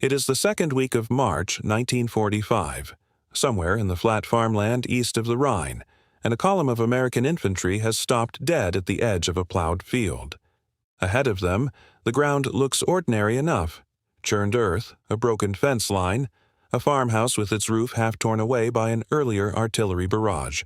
It is the second week of March 1945, somewhere in the flat farmland east of the Rhine, and a column of American infantry has stopped dead at the edge of a plowed field. Ahead of them, the ground looks ordinary enough: churned earth, a broken fence line, a farmhouse with its roof half torn away by an earlier artillery barrage.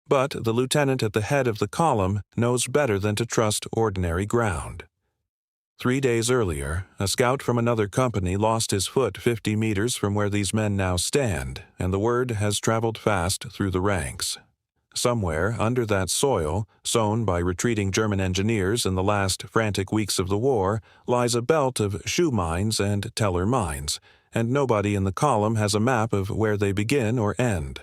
But the lieutenant at the head of the column knows better than to trust ordinary ground. 3 days earlier, a scout from another company lost his foot 50 meters from where these men now stand, and the word has traveled fast through the ranks. Somewhere under that soil, sown by retreating German engineers in the last frantic weeks of the war, lies a belt of Schu-mines and Teller mines, and nobody in the column has a map of where they begin or end.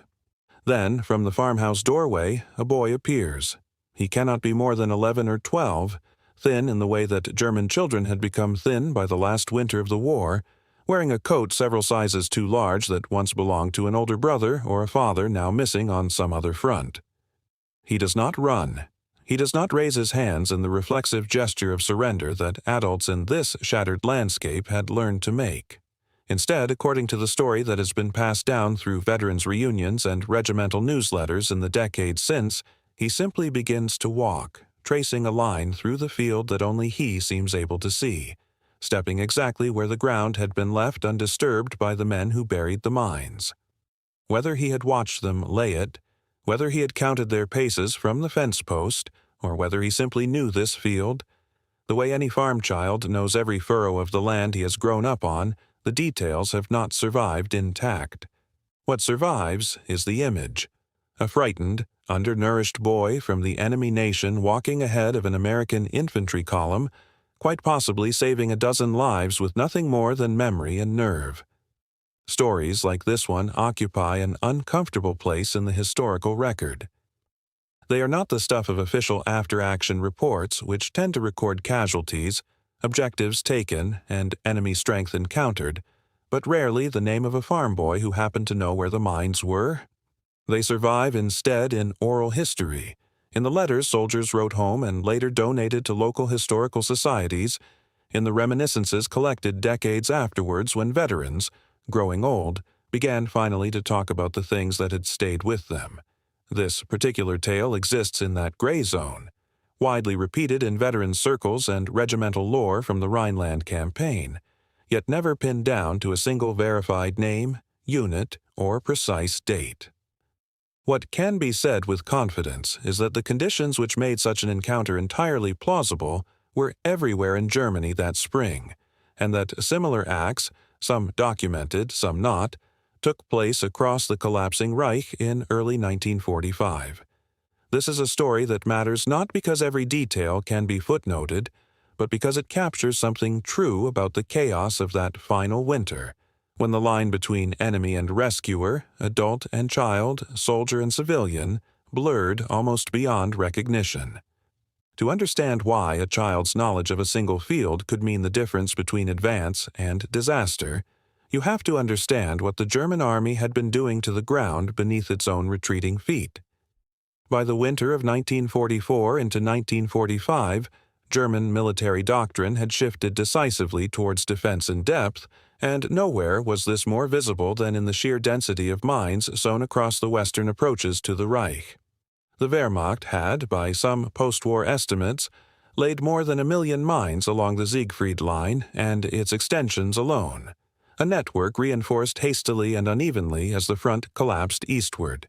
Then, from the farmhouse doorway, a boy appears. He cannot be more than 11 or 12, thin in the way that German children had become thin by the last winter of the war, wearing a coat several sizes too large that once belonged to an older brother or a father now missing on some other front. He does not run. He does not raise his hands in the reflexive gesture of surrender that adults in this shattered landscape had learned to make. Instead, according to the story that has been passed down through veterans' reunions and regimental newsletters in the decades since, he simply begins to walk, tracing a line through the field that only he seems able to see, stepping exactly where the ground had been left undisturbed by the men who buried the mines. Whether he had watched them lay it, whether he had counted their paces from the fence post, or whether he simply knew this field, the way any farm child knows every furrow of the land he has grown up on, the details have not survived intact. What survives is the image: a frightened, undernourished boy from the enemy nation walking ahead of an American infantry column, quite possibly saving a dozen lives with nothing more than memory and nerve. Stories like this one occupy an uncomfortable place in the historical record. They are not the stuff of official after-action reports, which tend to record casualties, objectives taken, and enemy strength encountered, but rarely the name of a farm boy who happened to know where the mines were. They survive instead in oral history, in the letters soldiers wrote home and later donated to local historical societies, in the reminiscences collected decades afterwards when veterans, growing old, began finally to talk about the things that had stayed with them. This particular tale exists in that gray zone, widely repeated in veteran circles and regimental lore from the Rhineland campaign, yet never pinned down to a single verified name, unit, or precise date. What can be said with confidence is that the conditions which made such an encounter entirely plausible were everywhere in Germany that spring, and that similar acts, some documented, some not, took place across the collapsing Reich in early 1945. This is a story that matters not because every detail can be footnoted, but because it captures something true about the chaos of that final winter, when the line between enemy and rescuer, adult and child, soldier and civilian, blurred almost beyond recognition. To understand why a child's knowledge of a single field could mean the difference between advance and disaster, you have to understand what the German army had been doing to the ground beneath its own retreating feet. By the winter of 1944 into 1945, German military doctrine had shifted decisively towards defense in depth, and nowhere was this more visible than in the sheer density of mines sown across the western approaches to the Reich. The Wehrmacht had, by some post-war estimates, laid more than 1 million mines along the Siegfried Line and its extensions alone, a network reinforced hastily and unevenly as the front collapsed eastward.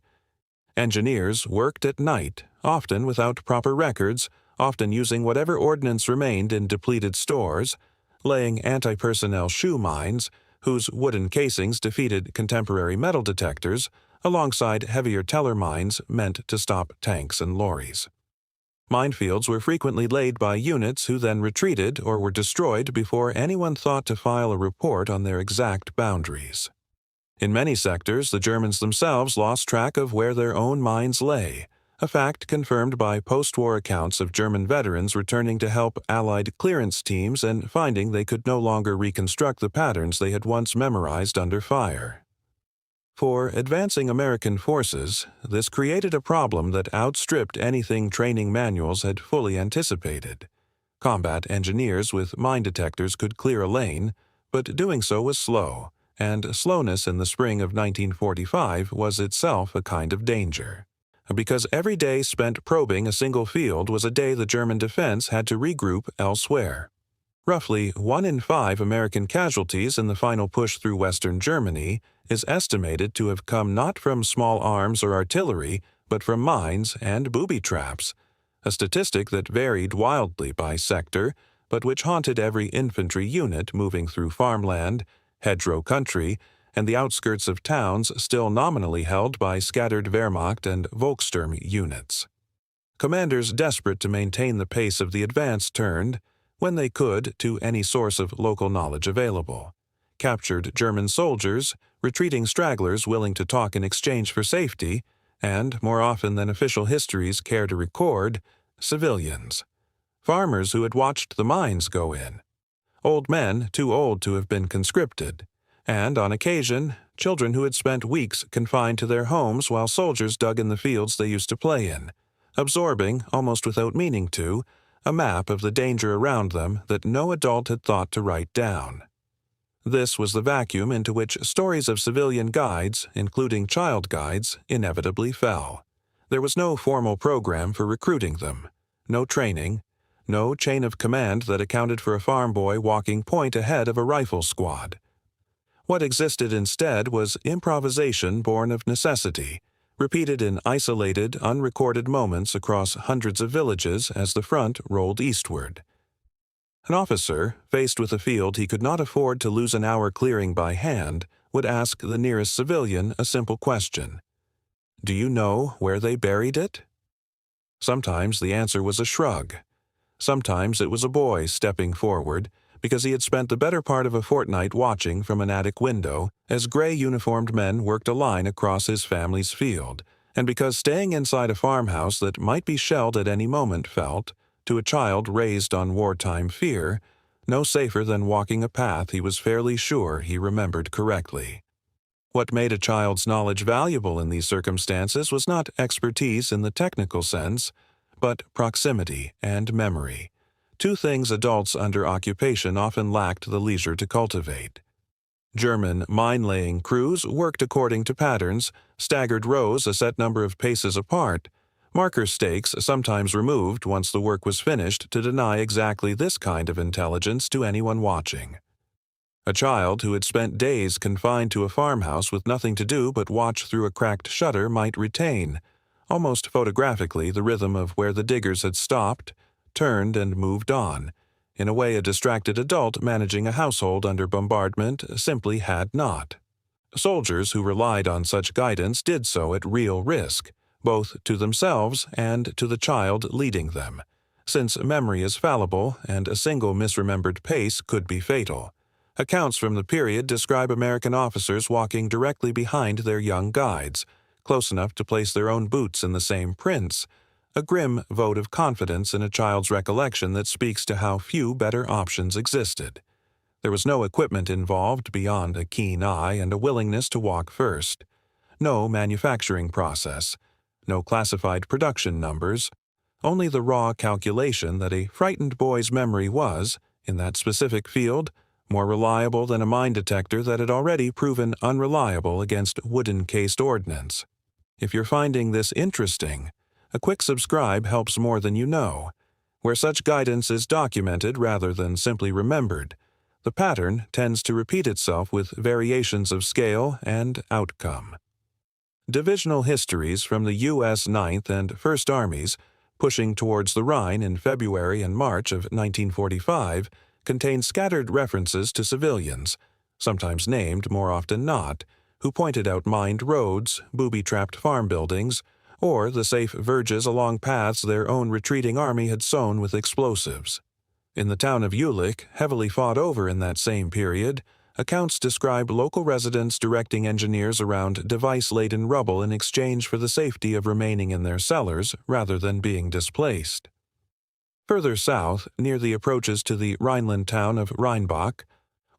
Engineers worked at night, often without proper records, often using whatever ordnance remained in depleted stores, laying anti-personnel shoe mines, whose wooden casings defeated contemporary metal detectors, alongside heavier Teller mines meant to stop tanks and lorries. Minefields were frequently laid by units who then retreated or were destroyed before anyone thought to file a report on their exact boundaries. In many sectors, the Germans themselves lost track of where their own mines lay, a fact confirmed by post-war accounts of German veterans returning to help Allied clearance teams and finding they could no longer reconstruct the patterns they had once memorized under fire. For advancing American forces, this created a problem that outstripped anything training manuals had fully anticipated. Combat engineers with mine detectors could clear a lane, but doing so was slow, and slowness in the spring of 1945 was itself a kind of danger. Because every day spent probing a single field was a day the German defense had to regroup elsewhere. Roughly 1 in 5 American casualties in the final push through Western Germany is estimated to have come not from small arms or artillery, but from mines and booby traps, a statistic that varied wildly by sector, but which haunted every infantry unit moving through farmland, hedgerow country, and the outskirts of towns still nominally held by scattered Wehrmacht and Volkssturm units. Commanders desperate to maintain the pace of the advance turned, when they could, to any source of local knowledge available. Captured German soldiers, retreating stragglers willing to talk in exchange for safety, and, more often than official histories care to record, civilians. Farmers who had watched the mines go in. Old men too old to have been conscripted. And, on occasion, children who had spent weeks confined to their homes while soldiers dug in the fields they used to play in, absorbing, almost without meaning to, a map of the danger around them that no adult had thought to write down. This was the vacuum into which stories of civilian guides, including child guides, inevitably fell. There was no formal program for recruiting them, no training, no chain of command that accounted for a farm boy walking point ahead of a rifle squad. What existed instead was improvisation born of necessity, repeated in isolated, unrecorded moments across hundreds of villages as the front rolled eastward. An officer, faced with a field he could not afford to lose an hour clearing by hand, would ask the nearest civilian a simple question. "Do you know where they buried it?" Sometimes the answer was a shrug. Sometimes it was a boy stepping forward, because he had spent the better part of a fortnight watching from an attic window as gray-uniformed men worked a line across his family's field, and because staying inside a farmhouse that might be shelled at any moment felt, to a child raised on wartime fear, no safer than walking a path he was fairly sure he remembered correctly. What made a child's knowledge valuable in these circumstances was not expertise in the technical sense, but proximity and memory. Two things adults under occupation often lacked the leisure to cultivate. German mine-laying crews worked according to patterns, staggered rows a set number of paces apart, marker stakes sometimes removed once the work was finished to deny exactly this kind of intelligence to anyone watching. A child who had spent days confined to a farmhouse with nothing to do but watch through a cracked shutter might retain, almost photographically, the rhythm of where the diggers had stopped, turned, and moved on, in a way a distracted adult managing a household under bombardment simply had not. Soldiers who relied on such guidance did so at real risk, both to themselves and to the child leading them, since memory is fallible and a single misremembered pace could be fatal. Accounts from the period describe American officers walking directly behind their young guides, close enough to place their own boots in the same prints, a grim vote of confidence in a child's recollection that speaks to how few better options existed. There was no equipment involved beyond a keen eye and a willingness to walk first. No manufacturing process. No classified production numbers. Only the raw calculation that a frightened boy's memory was, in that specific field, more reliable than a mine detector that had already proven unreliable against wooden-cased ordnance. If you're finding this interesting, a quick subscribe helps more than you know. Where such guidance is documented rather than simply remembered, the pattern tends to repeat itself with variations of scale and outcome. Divisional histories from the U.S. 9th and 1st Armies, pushing towards the Rhine in February and March of 1945, contain scattered references to civilians, sometimes named, more often not, who pointed out mined roads, booby-trapped farm buildings, or the safe verges along paths their own retreating army had sown with explosives. In the town of Jülich, heavily fought over in that same period, accounts describe local residents directing engineers around device-laden rubble in exchange for the safety of remaining in their cellars rather than being displaced. Further south, near the approaches to the Rhineland town of Rheinbach,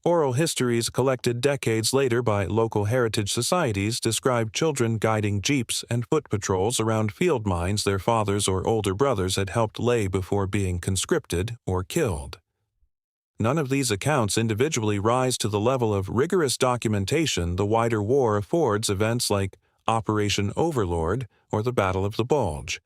oral histories collected decades later by local heritage societies describe children guiding jeeps and foot patrols around field mines their fathers or older brothers had helped lay before being conscripted or killed. None of these accounts individually rise to the level of rigorous documentation the wider war affords events like Operation Overlord or the Battle of the Bulge.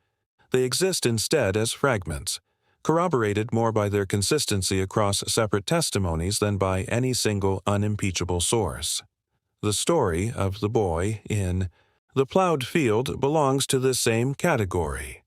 They exist instead as fragments, corroborated more by their consistency across separate testimonies than by any single unimpeachable source. The story of the boy in The Ploughed Field belongs to this same category.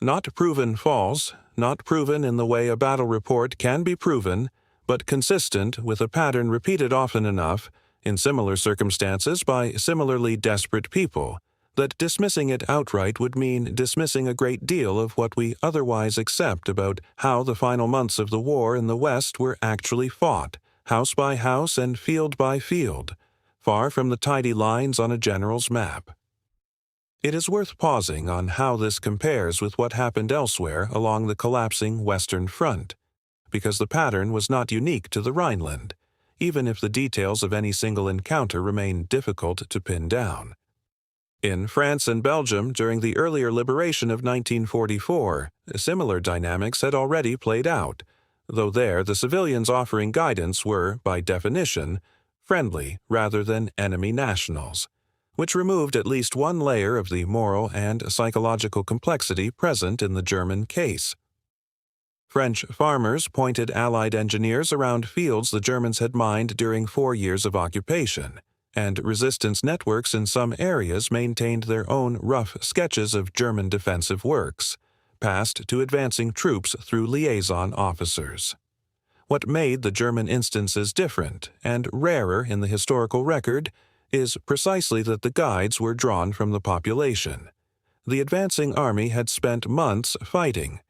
Not proven false, not proven in the way a battle report can be proven, but consistent with a pattern repeated often enough, in similar circumstances by similarly desperate people, that dismissing it outright would mean dismissing a great deal of what we otherwise accept about how the final months of the war in the West were actually fought, house by house and field by field, far from the tidy lines on a general's map. It is worth pausing on how this compares with what happened elsewhere along the collapsing Western Front, because the pattern was not unique to the Rhineland, even if the details of any single encounter remain difficult to pin down. In France and Belgium during the earlier liberation of 1944, similar dynamics had already played out, though there the civilians offering guidance were, by definition, friendly rather than enemy nationals, which removed at least one layer of the moral and psychological complexity present in the German case. French farmers pointed Allied engineers around fields the Germans had mined during 4 years of occupation, and resistance networks in some areas maintained their own rough sketches of German defensive works, passed to advancing troops through liaison officers. What made the German instances different and rarer in the historical record is precisely that the guides were drawn from the population. The advancing army had spent months fighting,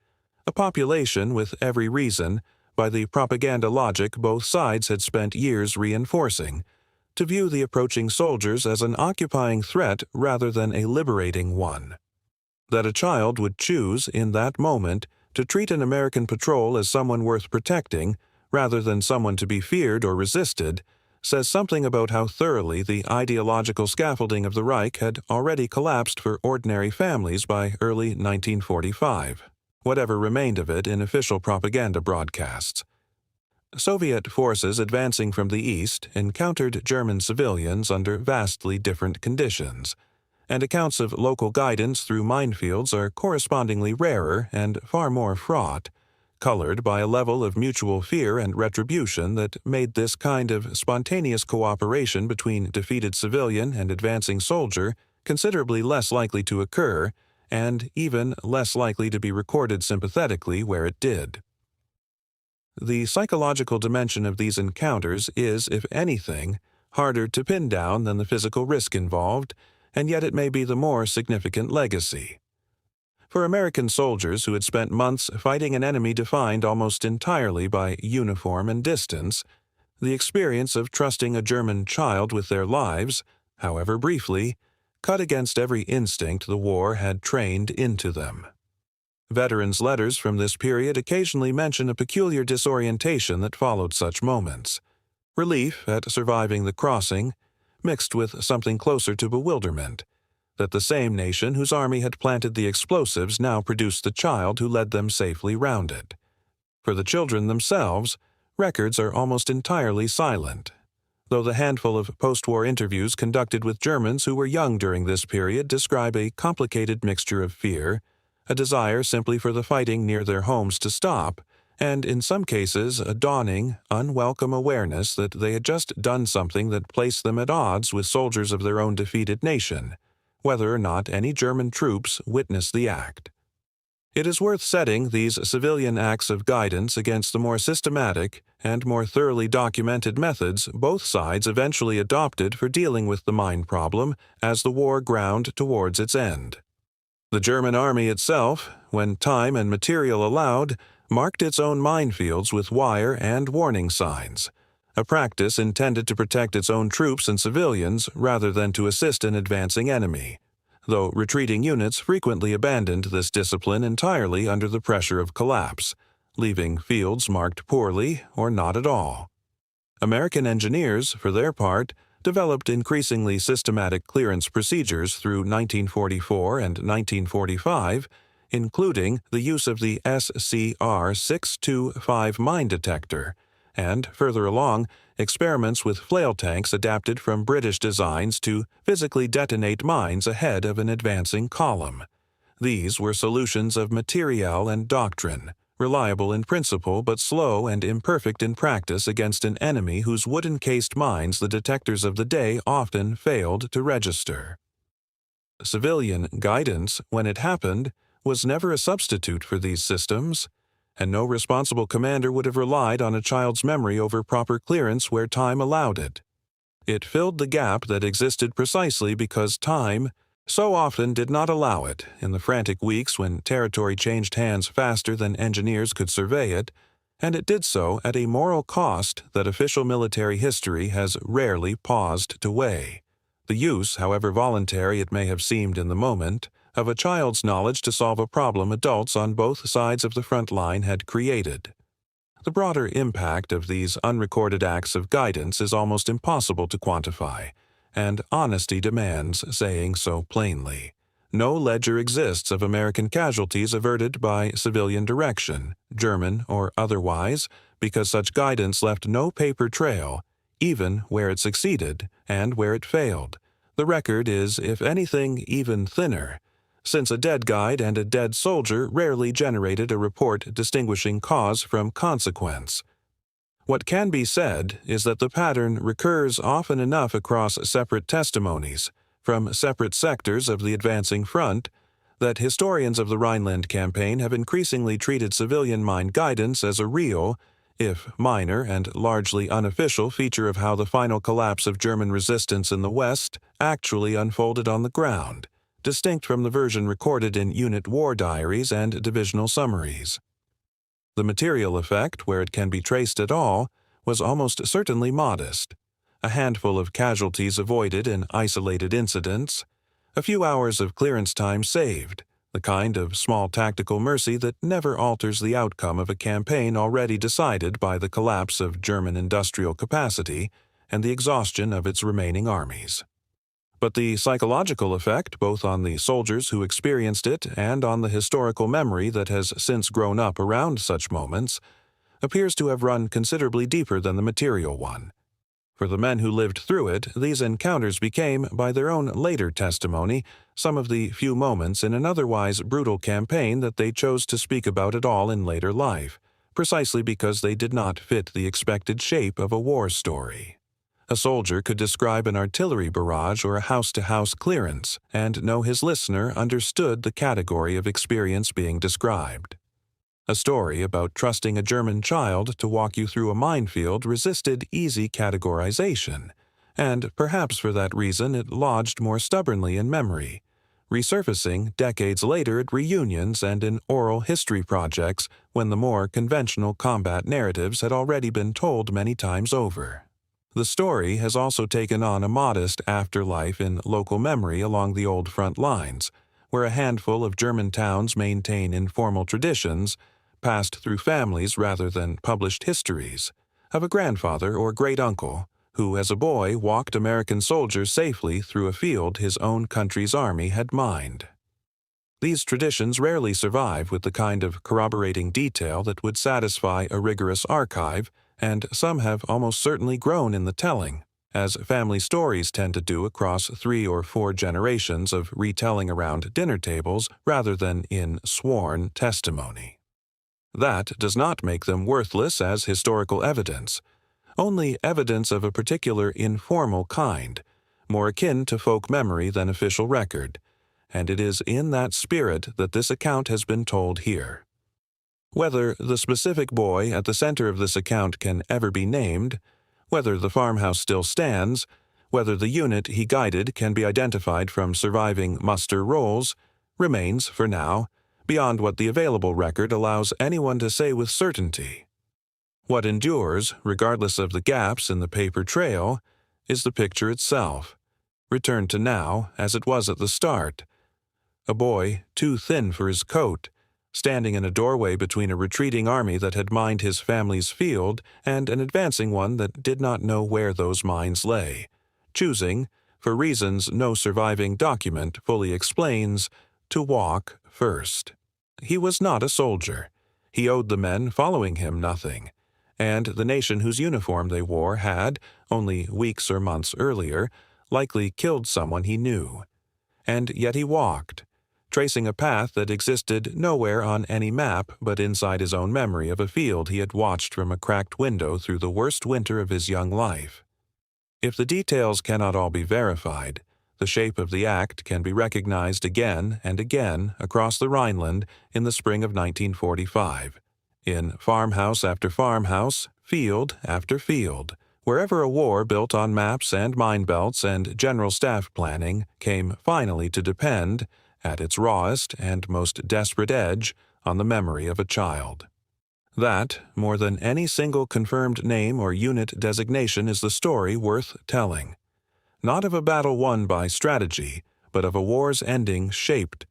a population with every reason, by the propaganda logic both sides had spent years reinforcing, to view the approaching soldiers as an occupying threat rather than a liberating one. That a child would choose, in that moment, to treat an American patrol as someone worth protecting, rather than someone to be feared or resisted, says something about how thoroughly the ideological scaffolding of the Reich had already collapsed for ordinary families by early 1945, whatever remained of it in official propaganda broadcasts. Soviet forces advancing from the east encountered German civilians under vastly different conditions, and accounts of local guidance through minefields are correspondingly rarer and far more fraught, colored by a level of mutual fear and retribution that made this kind of spontaneous cooperation between defeated civilian and advancing soldier considerably less likely to occur, and even less likely to be recorded sympathetically where it did. The psychological dimension of these encounters is, if anything, harder to pin down than the physical risk involved, and yet it may be the more significant legacy. For American soldiers who had spent months fighting an enemy defined almost entirely by uniform and distance, the experience of trusting a German child with their lives, however briefly, cut against every instinct the war had trained into them. Veterans' letters from this period occasionally mention a peculiar disorientation that followed such moments. Relief at surviving the crossing, mixed with something closer to bewilderment, that the same nation whose army had planted the explosives now produced the child who led them safely round it. For the children themselves, records are almost entirely silent, though the handful of post-war interviews conducted with Germans who were young during this period describe a complicated mixture of fear, a desire simply for the fighting near their homes to stop, and in some cases a dawning, unwelcome awareness that they had just done something that placed them at odds with soldiers of their own defeated nation, whether or not any German troops witnessed the act. It is worth setting these civilian acts of guidance against the more systematic and more thoroughly documented methods both sides eventually adopted for dealing with the mine problem as the war ground towards its end. The German army itself, when time and material allowed, marked its own minefields with wire and warning signs, a practice intended to protect its own troops and civilians rather than to assist an advancing enemy, though retreating units frequently abandoned this discipline entirely under the pressure of collapse, leaving fields marked poorly or not at all. American engineers, for their part, developed increasingly systematic clearance procedures through 1944 and 1945, including the use of the SCR-625 mine detector, and, further along, experiments with flail tanks adapted from British designs to physically detonate mines ahead of an advancing column. These were solutions of materiel and doctrine, reliable in principle but slow and imperfect in practice against an enemy whose wooden-cased mines the detectors of the day often failed to register. Civilian guidance, when it happened, was never a substitute for these systems, and no responsible commander would have relied on a child's memory over proper clearance where time allowed it. It filled the gap that existed precisely because time so often did not allow it in the frantic weeks when territory changed hands faster than engineers could survey it, and it did so at a moral cost that official military history has rarely paused to weigh. The use, however voluntary it may have seemed in the moment, of a child's knowledge to solve a problem adults on both sides of the front line had created. The broader impact of these unrecorded acts of guidance is almost impossible to quantify, and honesty demands saying so plainly. No ledger exists of American casualties averted by civilian direction, German or otherwise, because such guidance left no paper trail, even where it succeeded and where it failed. The record is, if anything, even thinner, since a dead guide and a dead soldier rarely generated a report distinguishing cause from consequence. What can be said is that the pattern recurs often enough across separate testimonies, from separate sectors of the advancing front, that historians of the Rhineland campaign have increasingly treated civilian mine guidance as a real, if minor and largely unofficial, feature of how the final collapse of German resistance in the West actually unfolded on the ground, distinct from the version recorded in unit war diaries and divisional summaries. The material effect, where it can be traced at all, was almost certainly modest. A handful of casualties avoided in isolated incidents, a few hours of clearance time saved, the kind of small tactical mercy that never alters the outcome of a campaign already decided by the collapse of German industrial capacity and the exhaustion of its remaining armies. But the psychological effect, both on the soldiers who experienced it and on the historical memory that has since grown up around such moments, appears to have run considerably deeper than the material one. For the men who lived through it, these encounters became, by their own later testimony, some of the few moments in an otherwise brutal campaign that they chose to speak about at all in later life, precisely because they did not fit the expected shape of a war story. A soldier could describe an artillery barrage or a house-to-house clearance and know his listener understood the category of experience being described. A story about trusting a German child to walk you through a minefield resisted easy categorization, and perhaps for that reason it lodged more stubbornly in memory, resurfacing decades later at reunions and in oral history projects when the more conventional combat narratives had already been told many times over. The story has also taken on a modest afterlife in local memory along the old front lines, where a handful of German towns maintain informal traditions, passed through families rather than published histories, of a grandfather or great-uncle who as a boy walked American soldiers safely through a field his own country's army had mined. These traditions rarely survive with the kind of corroborating detail that would satisfy a rigorous archive, and some have almost certainly grown in the telling, as family stories tend to do across 3 or 4 generations of retelling around dinner tables rather than in sworn testimony. That does not make them worthless as historical evidence, only evidence of a particular informal kind, more akin to folk memory than official record, and it is in that spirit that this account has been told here. Whether the specific boy at the center of this account can ever be named, whether the farmhouse still stands, whether the unit he guided can be identified from surviving muster rolls, remains, for now, beyond what the available record allows anyone to say with certainty. What endures, regardless of the gaps in the paper trail, is the picture itself, returned to now as it was at the start. A boy, too thin for his coat, standing in a doorway between a retreating army that had mined his family's field and an advancing one that did not know where those mines lay, choosing, for reasons no surviving document fully explains, to walk first. He was not a soldier. He owed the men following him nothing, and the nation whose uniform they wore had, only weeks or months earlier, likely killed someone he knew. And yet he walked, tracing a path that existed nowhere on any map but inside his own memory of a field he had watched from a cracked window through the worst winter of his young life. If the details cannot all be verified, the shape of the act can be recognized again and again across the Rhineland in the spring of 1945, in farmhouse after farmhouse, field after field, wherever a war built on maps and mine belts and general staff planning came finally to depend, at its rawest and most desperate edge, on the memory of a child. That, more than any single confirmed name or unit designation, is the story worth telling. Not of a battle won by strategy, but of a war's ending shaped